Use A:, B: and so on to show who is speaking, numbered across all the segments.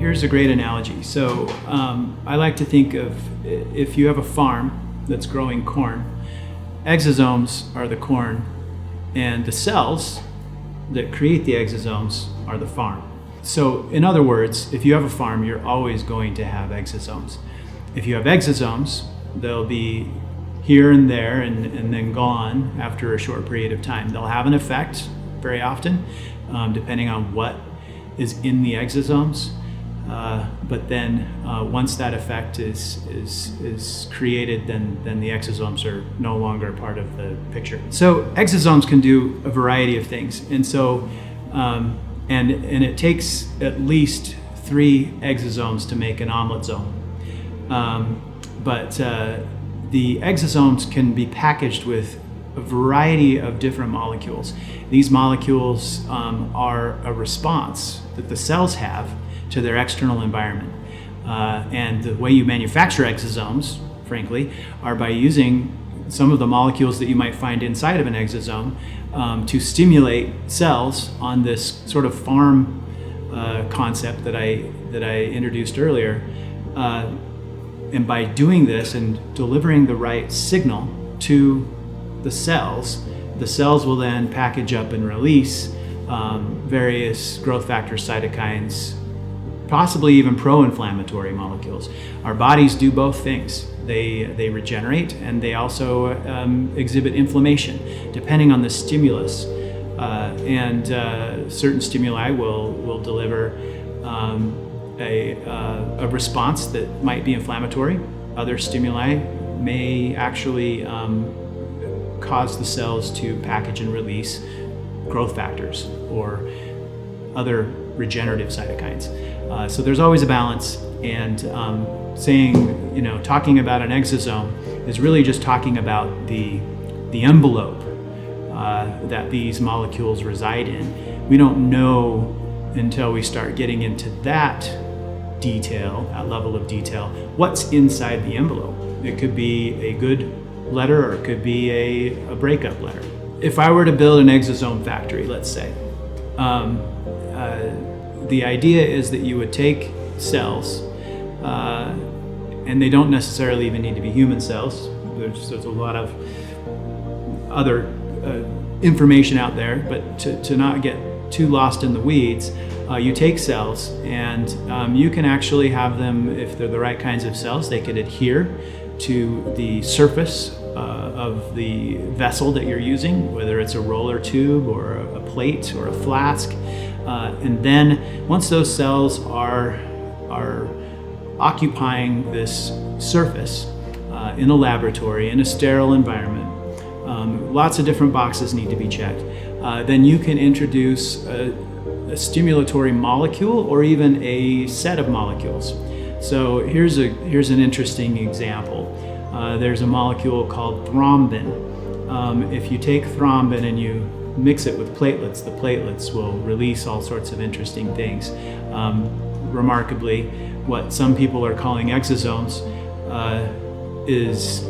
A: here's a great analogy. So I like to think of if you have a farm that's growing corn, exosomes are the corn, and the cells that create the exosomes are the farm. So in other words, if you have a farm, you're always going to have exosomes. If you have exosomes, they'll be here and there and then gone after a short period of time. They'll have an effect very often, depending on what is in the exosomes. But then once that effect is created, then the exosomes are no longer part of the picture. So exosomes can do a variety of things. And so, and it takes at least 3 exosomes to make an omeletosome. But the exosomes can be packaged with a variety of different molecules. These molecules are a response that the cells have to their external environment. And the way you manufacture exosomes, frankly, are by using some of the molecules that you might find inside of an exosome to stimulate cells on this sort of farm concept that I introduced earlier. And by doing this and delivering the right signal to the cells will then package up and release various growth factor cytokines, possibly even pro-inflammatory molecules. Our bodies do both things. They regenerate, and they also exhibit inflammation, depending on the stimulus. And certain stimuli will deliver a response that might be inflammatory. Other stimuli may actually cause the cells to package and release growth factors or other regenerative cytokines. So there's always a balance, and talking about an exosome is really just talking about the envelope that these molecules reside in. We don't know until we start getting into that level of detail, what's inside the envelope. It could be a good letter, or it could be a breakup letter. If I were to build an exosome factory, let's say, the idea is that you would take cells, and they don't necessarily even need to be human cells. There's a lot of other information out there, but to not get too lost in the weeds, you take cells, and you can actually have them, if they're the right kinds of cells, they could adhere to the surface of the vessel that you're using, whether it's a roller tube or a plate or a flask. And then once those cells are occupying this surface in a laboratory, in a sterile environment, lots of different boxes need to be checked. Then you can introduce a stimulatory molecule or even a set of molecules. So here's an interesting example. There's a molecule called thrombin. If you take thrombin and you mix it with platelets, the platelets will release all sorts of interesting things. Remarkably, what some people are calling exosomes is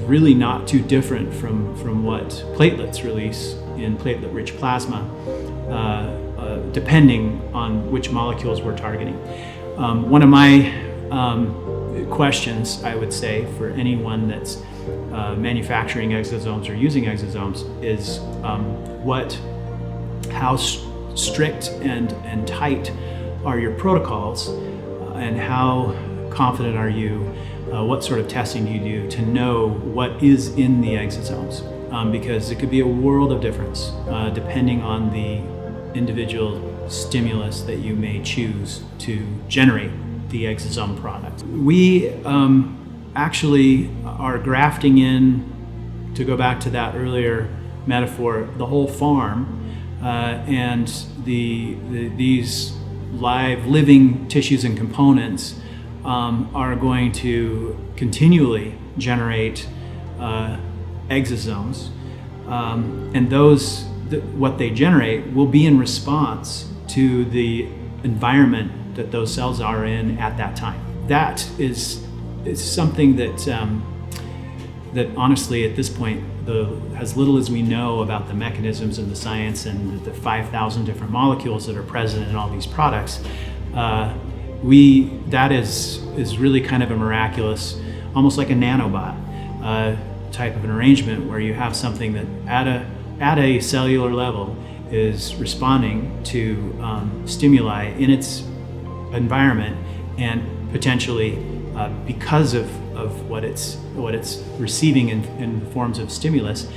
A: really not too different from what platelets release in platelet-rich plasma, depending on which molecules we're targeting. One of my questions, I would say, for anyone that's manufacturing exosomes or using exosomes is how strict and tight are your protocols, and how confident are you, what sort of testing do you do to know what is in the exosomes, because it could be a world of difference depending on the individual stimulus that you may choose to generate the exosome product. We actually are grafting in, to go back to that earlier metaphor, the whole farm, and these live living tissues and components are going to continually generate exosomes, and what they generate will be in response to the environment that those cells are in at that time. That is something that honestly at this point, as little as we know about the mechanisms and the science and the 5,000 different molecules that are present in all these products, that is really kind of a miraculous, almost like a nanobot type of an arrangement, where you have something that at a cellular level is responding to stimuli in its environment, and potentially because of what it's receiving in forms of stimulus,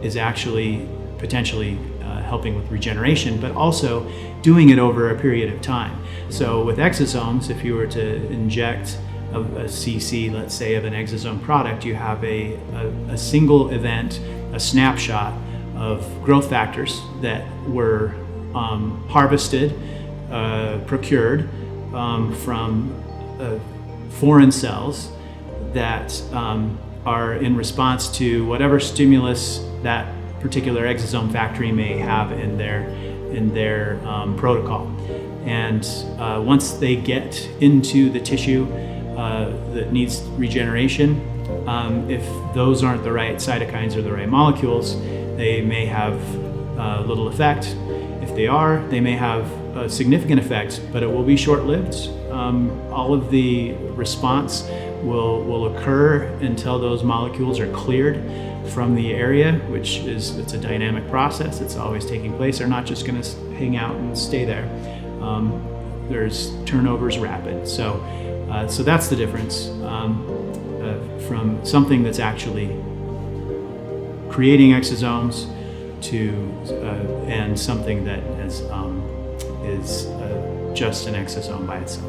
A: is actually potentially helping with regeneration, but also doing it over a period of time. So with exosomes, if you were to inject a cc, let's say, of an exosome product, you have a single event, a snapshot of growth factors that were harvested, procured from foreign cells that are in response to whatever stimulus that particular exosome factory may have in their protocol. And once they get into the tissue that needs regeneration, if those aren't the right cytokines or the right molecules, they may have little effect. If they are, they may have a significant effect, but it will be short-lived. All of the response will occur until those molecules are cleared from the area, which it's a dynamic process. It's always taking place. They're not just going to hang out and stay there. There's turnover's rapid. So that's the difference from something that's actually creating exosomes and something that is just an exosome by itself.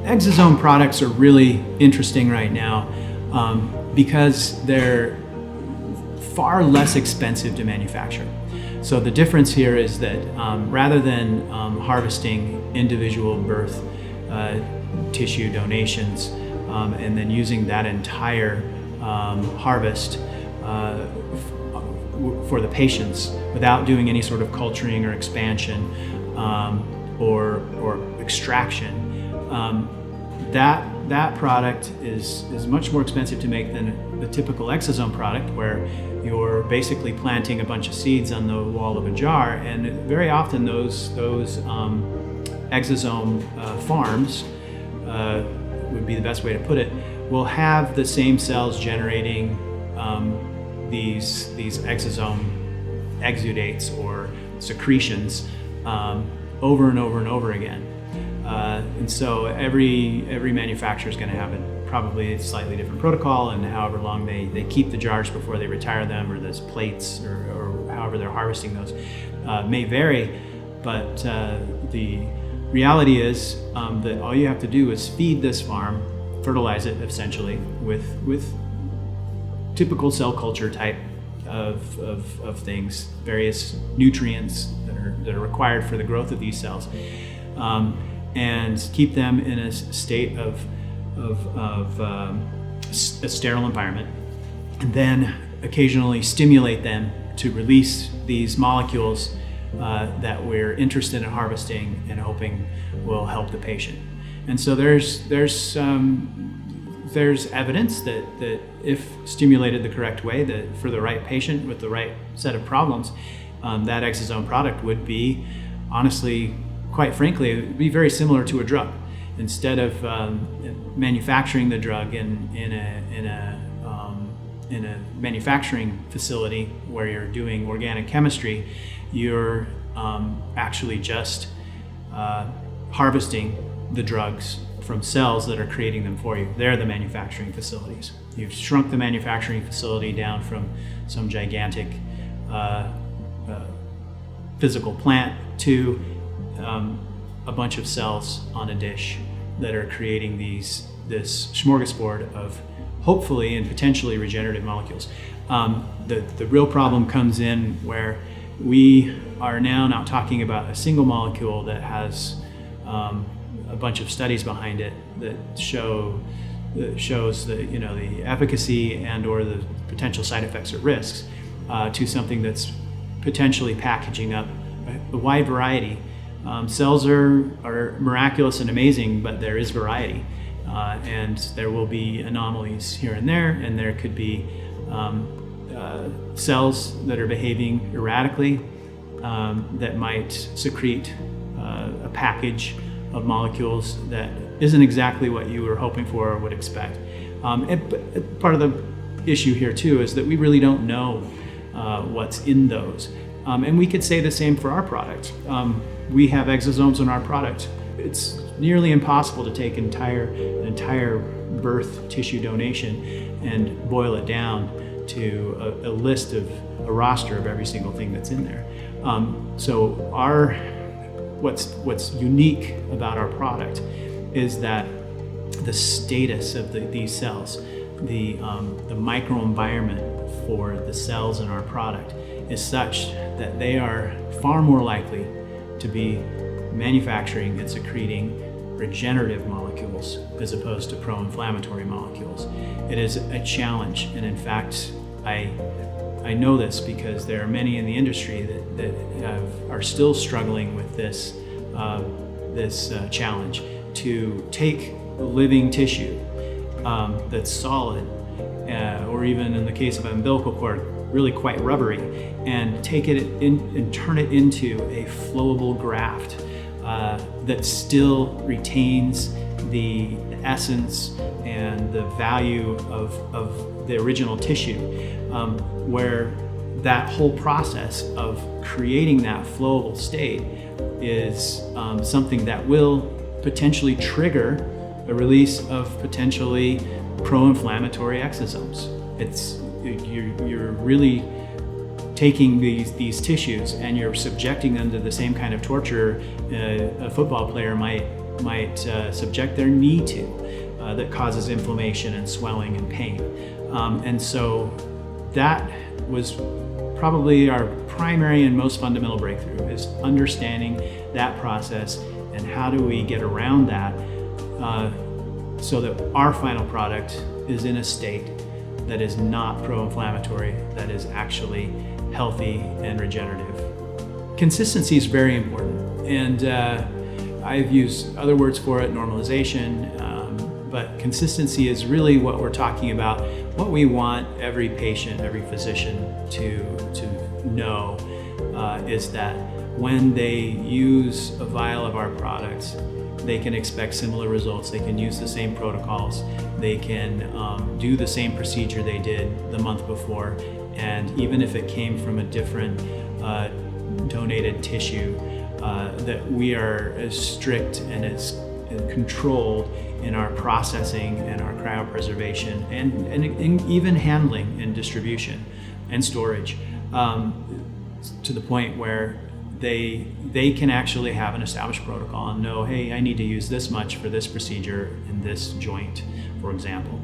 A: Exosome products are really interesting right now because they're far less expensive to manufacture. So the difference here is that rather than harvesting individual birth tissue donations and then using that entire harvest for the patients without doing any sort of culturing or expansion or extraction, that product is much more expensive to make than the typical exosome product, where you're basically planting a bunch of seeds on the wall of a jar. And very often those exosome farms would be the best way to put it, will have the same cells generating these exosome exudates or secretions over and over and over again. And so every manufacturer is going to have probably a slightly different protocol, and however long they keep the jars before they retire them, or those plates, or however they're harvesting those, may vary. But the reality is that all you have to do is feed this farm, fertilize it essentially with typical cell culture type of things, various nutrients that are required for the growth of these cells, and keep them in a state of a sterile environment, and then occasionally stimulate them to release these molecules that we're interested in harvesting and hoping will help the patient. And so there's evidence that if stimulated the correct way, that for the right patient with the right set of problems, that exosome product would be, honestly, quite frankly, it would be very similar to a drug. Instead of manufacturing the drug in a manufacturing facility where you're doing organic chemistry, you're actually just harvesting the drugs from cells that are creating them for you. They're the manufacturing facilities. You've shrunk the manufacturing facility down from some gigantic physical plant to a bunch of cells on a dish that are creating this smorgasbord of hopefully and potentially regenerative molecules. The real problem comes in where we are now not talking about a single molecule that has a bunch of studies behind it that shows the efficacy and or the potential side effects or risks, to something that's potentially packaging up a wide variety. Cells are miraculous and amazing, but there is variety, and there will be anomalies here and there could be cells that are behaving erratically that might secrete a package of molecules that isn't exactly what you were hoping for or would expect. And part of the issue here too is that we really don't know what's in those. And we could say the same for our product. We have exosomes in our product. It's nearly impossible to take an entire birth tissue donation and boil it down to a list of a roster of every single thing that's in there. So what's unique about our product is that the status of these cells, the microenvironment for the cells in our product is such that they are far more likely to be manufacturing and secreting regenerative molecules as opposed to pro-inflammatory molecules. It is a challenge, and in fact, I know this because there are many in the industry that are still struggling with this challenge to take living tissue that's solid, or even in the case of umbilical cord, really quite rubbery, and take it in and turn it into a flowable graft that still retains the essence and the value of the original tissue, where that whole process of creating that flowable state is something that will potentially trigger a release of potentially pro-inflammatory exosomes. You're really taking these tissues and you're subjecting them to the same kind of torture a football player might subject their knee to, that causes inflammation and swelling and pain. And so that was probably our primary and most fundamental breakthrough, is understanding that process and how do we get around that so that our final product is in a state that is not pro-inflammatory, that is actually healthy and regenerative. Consistency is very important, and I've used other words for it, normalization, but consistency is really what we're talking about, what we want every patient, every physician to know is that when they use a vial of our products, they can expect similar results. They can use the same protocols. They can do the same procedure they did the month before. And even if it came from a different donated tissue, that we are as strict and as controlled in our processing and our cryopreservation and even handling and distribution and storage, to the point where they can actually have an established protocol and know, hey, I need to use this much for this procedure in this joint, for example.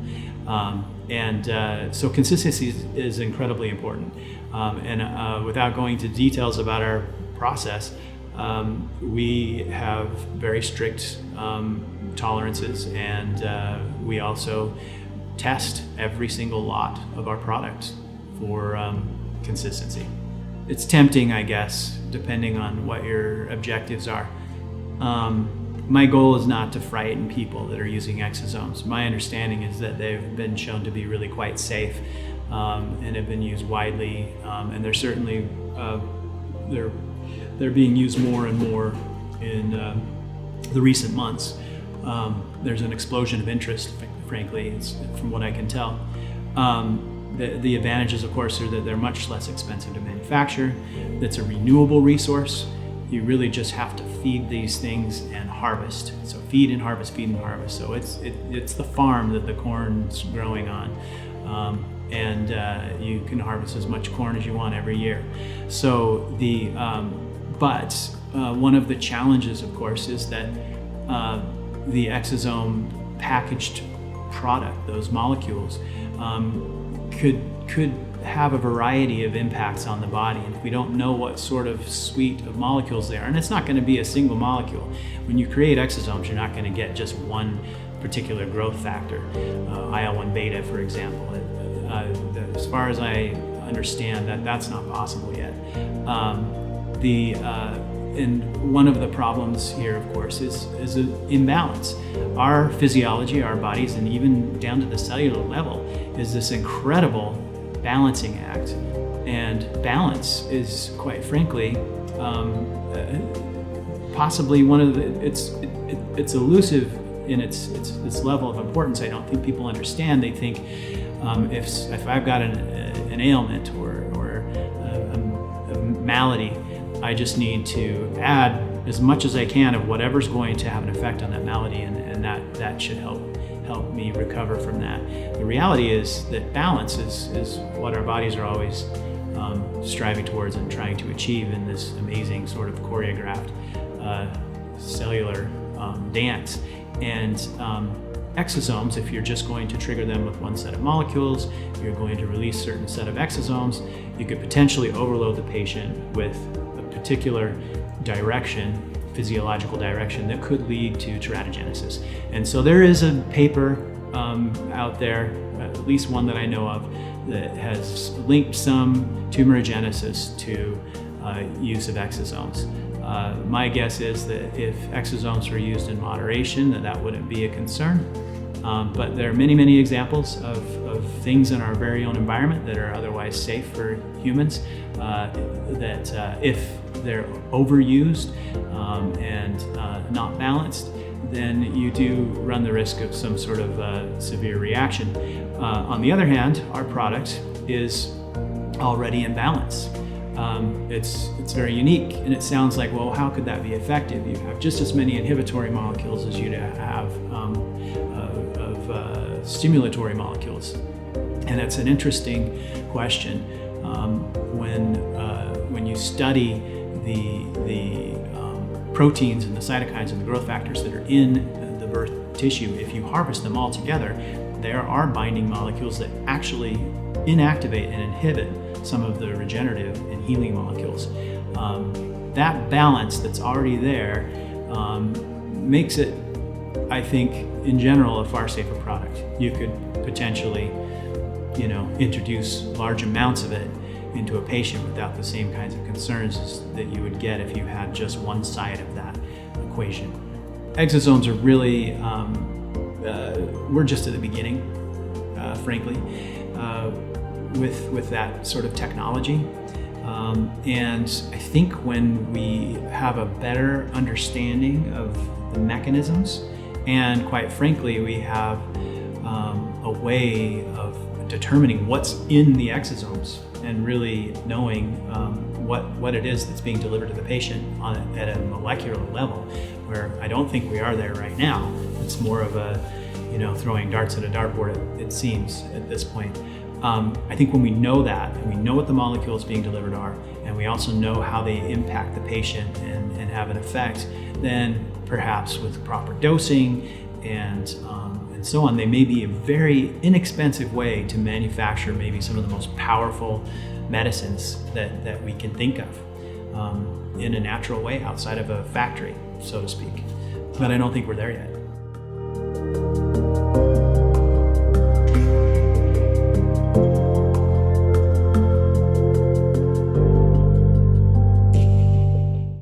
A: So consistency is incredibly important. Without going into details about our process, we have very strict tolerances, and we also test every single lot of our product for consistency. It's tempting, I guess, depending on what your objectives are. My goal is not to frighten people that are using exosomes. My understanding is that they've been shown to be really quite safe and have been used widely, and they're certainly they're being used more and more in the recent months. There's an explosion of interest, frankly, from what I can tell. The advantages, of course, are that they're much less expensive to manufacture. It's a renewable resource. You really just have to feed these things and harvest. So feed and harvest, feed and harvest. So it's the farm that the corn's growing on. And you can harvest as much corn as you want every year. So but one of the challenges, of course, is that the exosome packaged product, those molecules, could have a variety of impacts on the body. And if we don't know what sort of suite of molecules they are, and it's not going to be a single molecule. When you create exosomes, you're not going to get just one particular growth factor, IL-1 beta, for example. As far as I understand, that's not possible yet. And one of the problems here, of course, is an imbalance. Our physiology, our bodies, and even down to the cellular level, is this incredible balancing act. And balance is, quite frankly, possibly one of the, it's elusive in its level of importance. I don't think people understand. They think if I've got an ailment or a malady, I just need to add as much as I can of whatever's going to have an effect on that malady, and that should help me recover from that. The reality is that balance is what our bodies are always striving towards and trying to achieve in this amazing sort of choreographed cellular dance. And exosomes, if you're just going to trigger them with one set of molecules, you're going to release a certain set of exosomes, you could potentially overload the patient with a particular direction, physiological direction, that could lead to teratogenesis. And so there is a paper out there, at least one that I know of, that has linked some tumorigenesis to use of exosomes. My guess is that if exosomes were used in moderation, that wouldn't be a concern. But there are many, many examples of things in our very own environment that are otherwise safe for humans, that if they're overused and not balanced, then you do run the risk of some sort of severe reaction. On the other hand, our product is already in balance. It's very unique, and it sounds like, well, how could that be effective? You have just as many inhibitory molecules as you'd have of stimulatory molecules, and that's an interesting question. When you study the proteins and the cytokines and the growth factors that are in the birth tissue, if you harvest them all together, there are binding molecules that actually inactivate and inhibit some of the regenerative and healing molecules. That balance that's already there makes it, I think, in general, a far safer product. You could potentially, introduce large amounts of it into a patient without the same kinds of concerns that you would get if you had just one side of that equation. Exosomes are really, we're just at the beginning, frankly, with that sort of technology. And I think when we have a better understanding of the mechanisms, and quite frankly, we have a way of determining what's in the exosomes and really knowing what it is that's being delivered to the patient at a molecular level, where I don't think we are there right now. It's more of a, throwing darts at a dartboard, it seems, at this point. I think when we know that, and we know what the molecules being delivered are, and we also know how they impact the patient and have an effect, then perhaps with proper dosing and so on, they may be a very inexpensive way to manufacture maybe some of the most powerful medicines that we can think of in a natural way outside of a factory, so to speak. But I don't think we're there yet.